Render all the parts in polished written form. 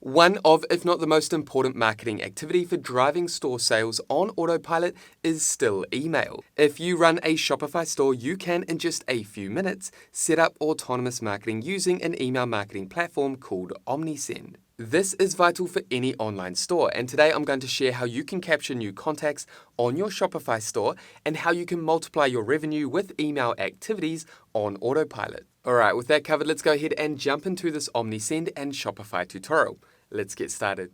One of, if not the most important marketing activity for driving store sales on autopilot is still email. If you run a Shopify store, you can, in just a few minutes, set up autonomous marketing using an email marketing platform called Omnisend. This is vital for any online store, and today I'm going to share how you can capture new contacts on your Shopify store and how you can multiply your revenue with email activities on autopilot. Alright, with that covered, let's go ahead and jump into this Omnisend and Shopify tutorial. Let's get started.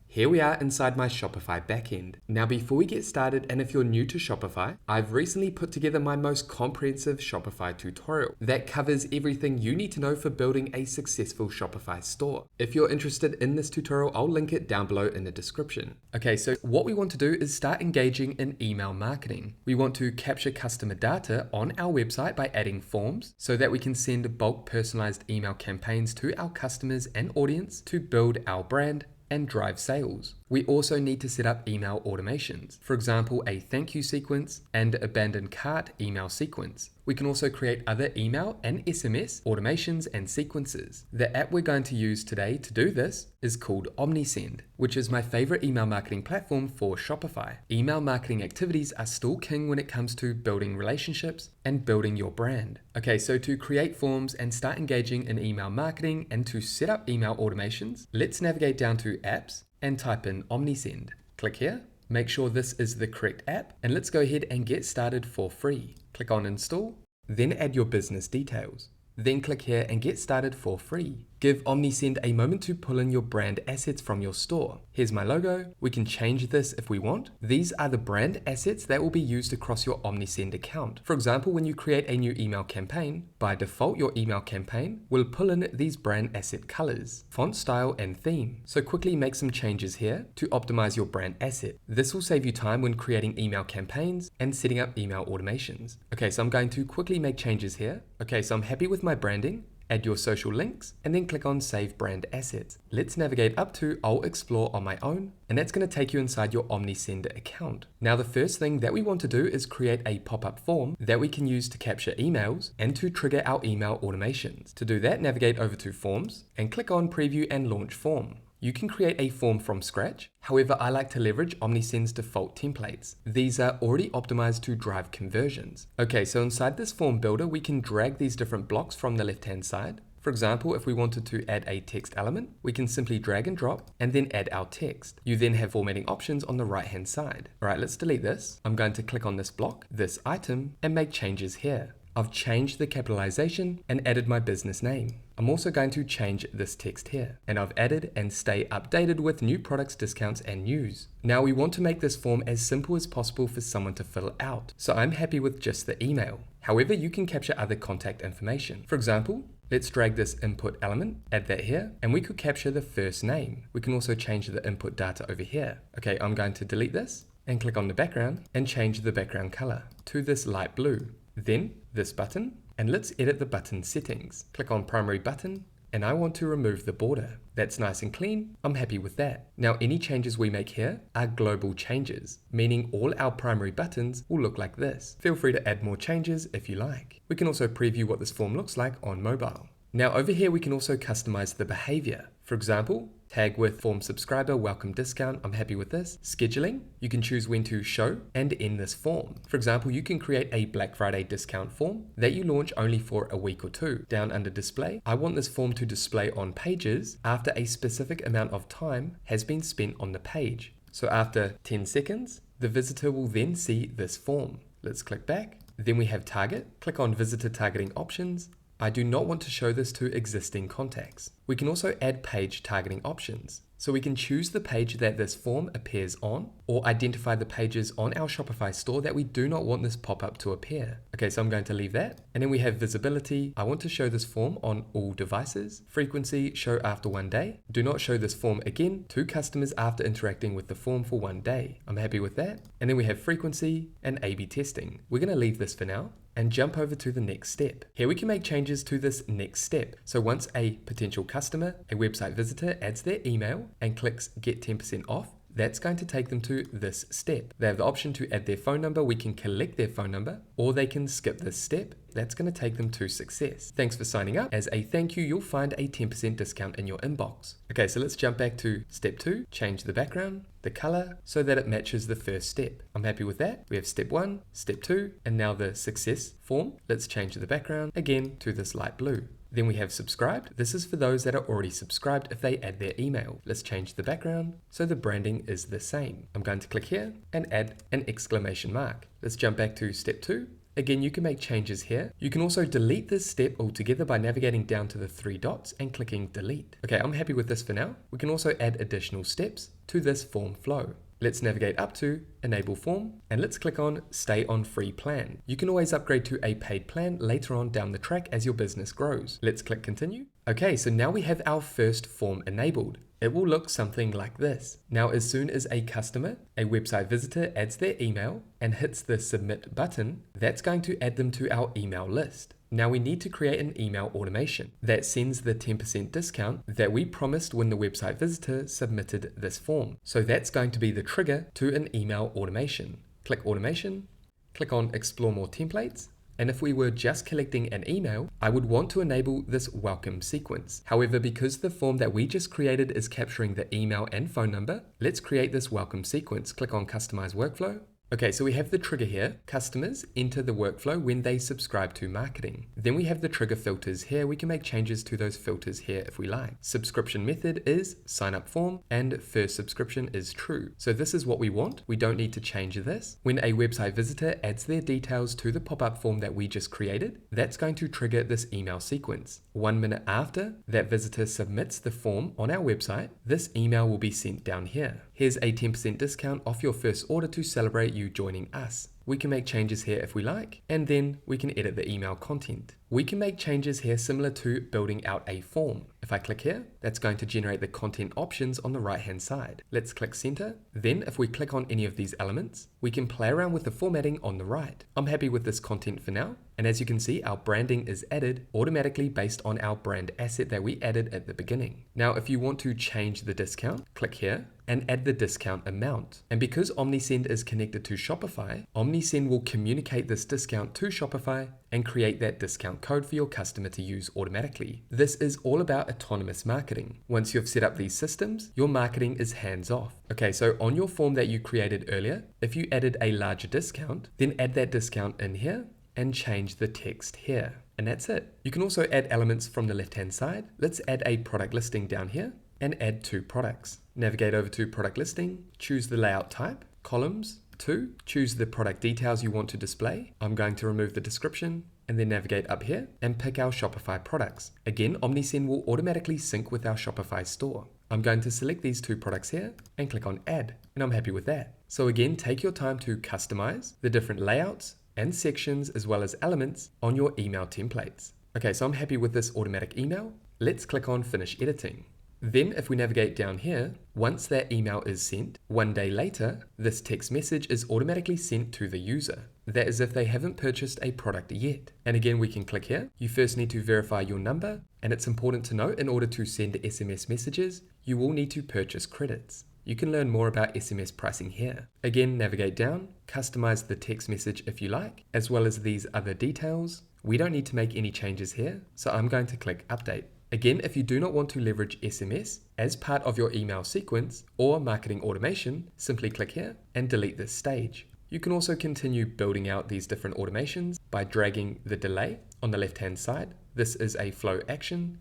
Here we are inside my Shopify backend. Now before we get started, and if you're new to Shopify, I've recently put together my most comprehensive Shopify tutorial that covers everything you need to know for building a successful Shopify store. If you're interested in this tutorial, I'll link it down below in the description. Okay, so what we want to do is start engaging in email marketing. We want to capture customer data on our website by adding forms so that we can send bulk personalized email campaigns to our customers and audience to build our brand and drive sales. We also need to set up email automations, for example, a thank you sequence and abandoned cart email sequence. We can also create other email and SMS automations and sequences. The app we're going to use today to do this is called Omnisend, which is my favorite email marketing platform for Shopify. Email marketing activities are still king when it comes to building relationships and building your brand. Okay, so to create forms and start engaging in email marketing and to set up email automations, let's navigate down to Apps and type in Omnisend. Click here, make sure this is the correct app, and let's go ahead and get started for free. Click on Install, then add your business details. Then click here and get started for free. Give Omnisend a moment to pull in your brand assets from your store. Here's my logo. We can change this if we want. These are the brand assets that will be used across your Omnisend account. For example, when you create a new email campaign, by default your email campaign will pull in these brand asset colors, font style, and theme. So quickly make some changes here to optimize your brand asset. This will save you time when creating email campaigns and setting up email automations. Okay, so I'm going to quickly make changes here. Okay, so I'm happy with my branding. Add your social links, and then click on Save Brand Assets. Let's navigate up to I'll Explore on my own, and that's going to take you inside your Omnisend account. Now the first thing that we want to do is create a pop-up form that we can use to capture emails and to trigger our email automations. To do that, navigate over to Forms and click on Preview and Launch Form. You can create a form from scratch. However, I like to leverage Omnisend's default templates. These are already optimized to drive conversions. Okay, so inside this form builder, we can drag these different blocks from the left-hand side. For example, if we wanted to add a text element, we can simply drag and drop and then add our text. You then have formatting options on the right-hand side. All right, let's delete this. I'm going to click on this block, this item, and make changes here. I've changed the capitalization and added my business name. I'm also going to change this text here, and I've added and stay updated with new products, discounts, and news. Now we want to make this form as simple as possible for someone to fill out, so I'm happy with just the email. However, you can capture other contact information. For example, let's drag this input element, add that here, and we could capture the first name. We can also change the input data over here. Okay, I'm going to delete this and click on the background and change the background color to this light blue. Then this button, and let's edit the button settings. Click on primary button, and I want to remove the border. That's nice and clean. I'm happy with that. Now any changes we make here are global changes, meaning all our primary buttons will look like this. Feel free to add more changes if you like. We can also preview what this form looks like on mobile. Now over here we can also customize the behavior. For example, tag with form subscriber, welcome discount, I'm happy with this. Scheduling, you can choose when to show and end this form. For example, you can create a Black Friday discount form that you launch only for a week or two. Down under display, I want this form to display on pages after a specific amount of time has been spent on the page. So after 10 seconds, the visitor will then see this form. Let's click back. Then we have target, click on visitor targeting options. I do not want to show this to existing contacts. We can also add page targeting options. So we can choose the page that this form appears on, or identify the pages on our Shopify store that we do not want this pop-up to appear. Okay, so I'm going to leave that. And then we have visibility. I want to show this form on all devices. Frequency, show after 1 day. Do not show this form again to customers after interacting with the form for 1 day. I'm happy with that. And then we have frequency and A/B testing. We're going to leave this for now and jump over to the next step. Here we can make changes to this next step. So once a potential customer, a website visitor, adds their email and clicks get 10% off, that's going to take them to this step. They have the option to add their phone number. We can collect their phone number, or they can skip this step. That's going to take them to success. Thanks for signing up. As a thank you, you'll find a 10% discount in your inbox. Okay, so let's jump back to step 2. Change the background, the color, so that it matches the first step. I'm happy with that. We have step 1, step 2, and now the success form. Let's change the background again to this light blue. Then we have subscribed. This is for those that are already subscribed if they add their email. Let's change the background so the branding is the same. I'm going to click here and add an exclamation mark. Let's jump back to step 2. Again, you can make changes here. You can also delete this step altogether by navigating down to the 3 dots and clicking delete. Okay, I'm happy with this for now. We can also add additional steps to this form flow. Let's navigate up to Enable Form and let's click on Stay on Free Plan. You can always upgrade to a paid plan later on down the track as your business grows. Let's click Continue. Okay, so now we have our first form enabled. It will look something like this. Now, as soon as a customer, a website visitor adds their email and hits the Submit button, that's going to add them to our email list. Now we need to create an email automation that sends the 10% discount that we promised when the website visitor submitted this form. So that's going to be the trigger to an email automation. Click Automation, click on Explore More Templates. And if we were just collecting an email, I would want to enable this welcome sequence. However, because the form that we just created is capturing the email and phone number, let's create this welcome sequence. Click on Customize Workflow. Okay, so we have the trigger here. Customers enter the workflow when they subscribe to marketing. Then we have the trigger filters here. We can make changes to those filters here if we like. Subscription method is sign up form and first subscription is true. So this is what we want. We don't need to change this. When a website visitor adds their details to the pop-up form that we just created, that's going to trigger this email sequence. 1 minute after that visitor submits the form on our website, this email will be sent down here. Here's a 10% discount off your first order to celebrate you joining us. We can make changes here if we like, and then we can edit the email content. We can make changes here similar to building out a form. If I click here, that's going to generate the content options on the right hand side. Let's click center. Then if we click on any of these elements, we can play around with the formatting on the right. I'm happy with this content for now. And as you can see, our branding is added automatically based on our brand asset that we added at the beginning. Now, if you want to change the discount, click here and add the discount amount. And because Omnisend is connected to Shopify, Omnisend will communicate this discount to Shopify and create that discount code for your customer to use automatically. This is all about autonomous marketing. Once you've set up these systems, your marketing is hands-off. Okay, so on your form that you created earlier, if you added a larger discount, then add that discount in here and change the text here. And that's it. You can also add elements from the left-hand side. Let's add a product listing down here and add 2 products. Navigate over to product listing, choose the layout type, columns, 2, choose the product details you want to display. I'm going to remove the description and then navigate up here and pick our Shopify products. Again, Omnisend will automatically sync with our Shopify store. I'm going to select these 2 products here and click on add, and I'm happy with that. So again, take your time to customize the different layouts and sections as well as elements on your email templates. Okay, so I'm happy with this automatic email. Let's click on finish editing. Then if we navigate down here, once that email is sent, 1 day later, this text message is automatically sent to the user. That is if they haven't purchased a product yet. And again, we can click here. You first need to verify your number, and it's important to note in order to send SMS messages, you will need to purchase credits. You can learn more about SMS pricing here. Again, navigate down, customize the text message if you like, as well as these other details. We don't need to make any changes here, so I'm going to click update. Again, if you do not want to leverage SMS as part of your email sequence or marketing automation, simply click here and delete this stage. You can also continue building out these different automations by dragging the delay on the left-hand side. This is a flow action.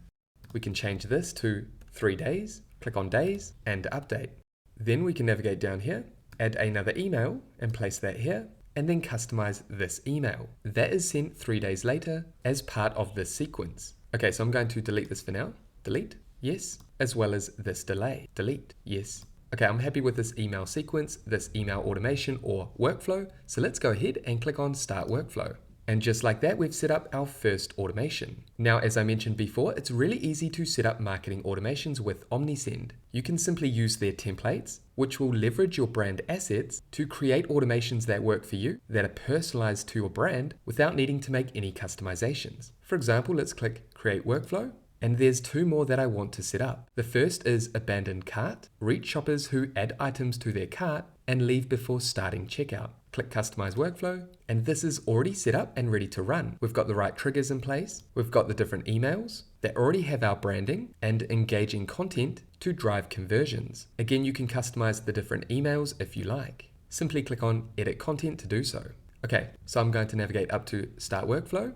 We can change this to 3 days, click on days and update. Then we can navigate down here, add another email and place that here, and then customize this email. That is sent 3 days later as part of this sequence. Okay, so I'm going to delete this for now. Delete, yes, as well as this delay. Delete, yes. Okay, I'm happy with this email sequence, this email automation or workflow. So let's go ahead and click on Start Workflow. And just like that, we've set up our first automation. Now, as I mentioned before, it's really easy to set up marketing automations with Omnisend. You can simply use their templates, which will leverage your brand assets to create automations that work for you, that are personalized to your brand without needing to make any customizations. For example, let's click Create Workflow. And there's two more that I want to set up. The first is abandoned cart. Reach shoppers who add items to their cart and leave before starting checkout. Click Customize Workflow, and this is already set up and ready to run. We've got the right triggers in place. We've got the different emails that already have our branding and engaging content to drive conversions. Again, you can customize the different emails if you like. Simply click on Edit Content to do so. Okay, so I'm going to navigate up to Start Workflow.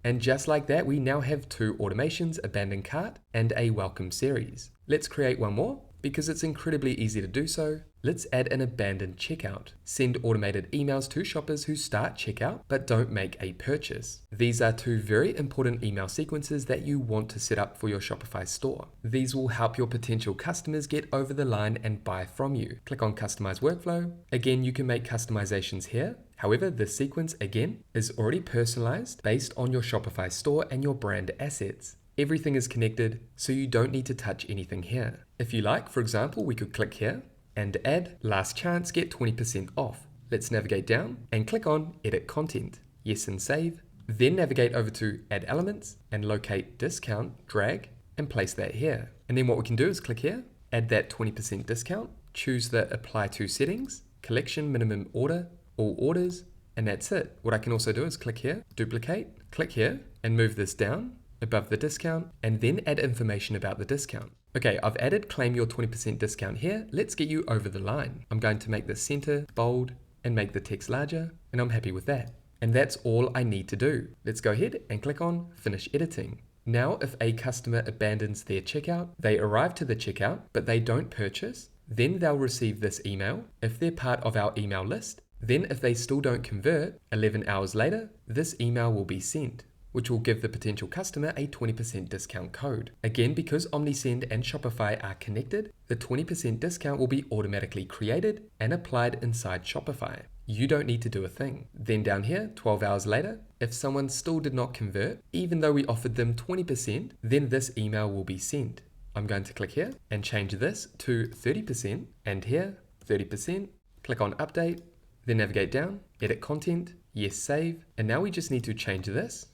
And just like that, we now have two automations, abandoned cart and a welcome series. Let's create one more because it's incredibly easy to do so. Let's add an abandoned checkout. Send automated emails to shoppers who start checkout but don't make a purchase. These are two very important email sequences that you want to set up for your Shopify store. These will help your potential customers get over the line and buy from you. Click on Customize Workflow. Again, you can make customizations here. However, this sequence again is already personalized based on your Shopify store and your brand assets. Everything is connected, so you don't need to touch anything here. If you like, for example, we could click here and add last chance, get 20% off. Let's navigate down and click on Edit Content. Yes, and save. Then navigate over to Add Elements and locate Discount, drag, and place that here. And then what we can do is click here, add that 20% discount, choose the Apply To settings, Collection Minimum Order, All Orders, and that's it. What I can also do is click here, duplicate, click here, and move this down above the discount, and then add information about the discount. Okay, I've added claim your 20% discount here. Let's get you over the line. I'm going to make this center, bold, and make the text larger, and I'm happy with that. And that's all I need to do. Let's go ahead and click on Finish Editing. Now, if a customer abandons their checkout, they arrive to the checkout, but they don't purchase, then they'll receive this email if they're part of our email list. Then if they still don't convert, 11 hours later, this email will be sent, which will give the potential customer a 20% discount code. Again, because Omnisend and Shopify are connected, the 20% discount will be automatically created and applied inside Shopify. You don't need to do a thing. Then down here, 12 hours later, if someone still did not convert, even though we offered them 20%, then this email will be sent. I'm going to click here and change this to 30%, and here, 30%. Click on Update, then navigate down, Edit Content, yes, save, and now we just need to change this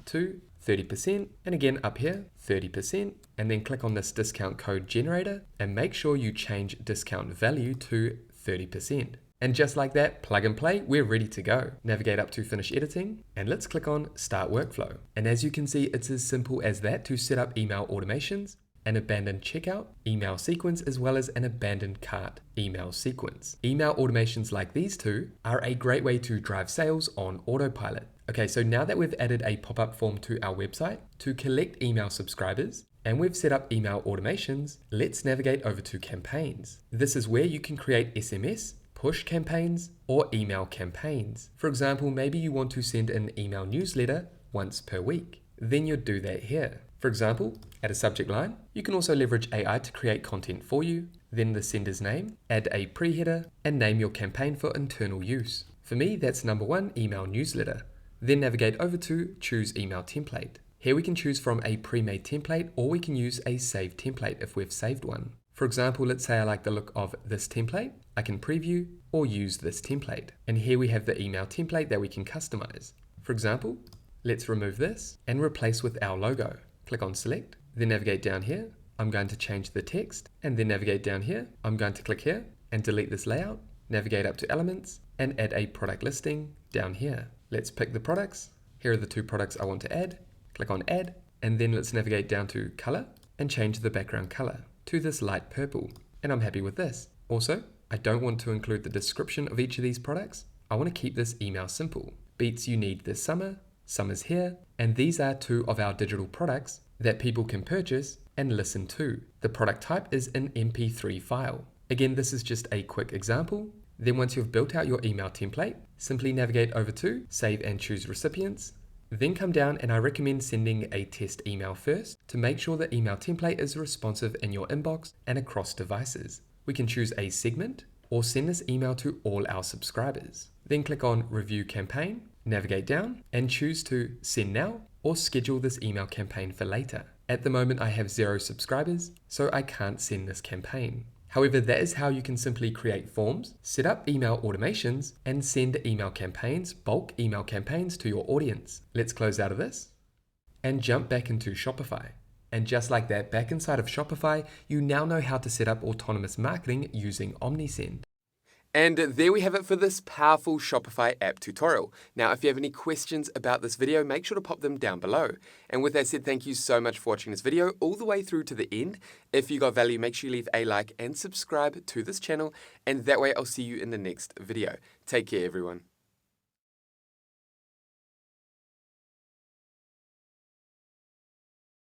to 30%, and again up here 30%, and then click on this discount code generator and make sure you change discount value to 30%. And just like that, plug and play, we're ready to go. Navigate up to Finish Editing and let's click on Start Workflow. And as you can see, it's as simple as that to set up email automations, an abandoned checkout email sequence, as well as an abandoned cart email sequence. Email automations like these two are a great way to drive sales on autopilot. Okay, so now that we've added a pop-up form to our website to collect email subscribers, and we've set up email automations, let's navigate over to campaigns. This is where you can create SMS, push campaigns, or email campaigns. For example, maybe you want to send an email newsletter once per week. Then you'd do that here. For example, add a subject line. You can also leverage AI to create content for you, then the sender's name, add a pre-header, and name your campaign for internal use. For me, that's number 1, email newsletter. Then navigate over to Choose Email Template. Here we can choose from a pre-made template, or we can use a saved template if we've saved one. For example, let's say I like the look of this template. I can preview or use this template. And here we have the email template that we can customize. For example, let's remove this and replace with our logo. Click on Select, then navigate down here. I'm going to change the text, and then navigate down here. I'm going to click here and delete this layout. Navigate up to Elements and add a product listing down here. Let's pick the products. Here are the 2 products I want to add. Click on Add, and then let's navigate down to Color and change the background color to this light purple. And I'm happy with this. Also, I don't want to include the description of each of these products. I want to keep this email simple. Beats you need this summer, summer's here, and these are 2 of our digital products that people can purchase and listen to. The product type is an MP3 file. Again, this is just a quick example. Then once you've built out your email template, simply navigate over to Save and choose Recipients. Then come down, and I recommend sending a test email first to make sure the email template is responsive in your inbox and across devices. We can choose a segment or send this email to all our subscribers. Then click on Review Campaign, navigate down and choose to Send Now or schedule this email campaign for later. At the moment I have 0 subscribers, so I can't send this campaign. However, that is how you can simply create forms, set up email automations, and send email campaigns, bulk email campaigns to your audience. Let's close out of this and jump back into Shopify. And just like that, back inside of Shopify, you now know how to set up autonomous marketing using Omnisend. And there we have it for this powerful Shopify app tutorial. Now, if you have any questions about this video, make sure to pop them down below. And with that said, thank you so much for watching this video all the way through to the end. If you got value, make sure you leave a like and subscribe to this channel. And that way I'll see you in the next video. Take care, everyone.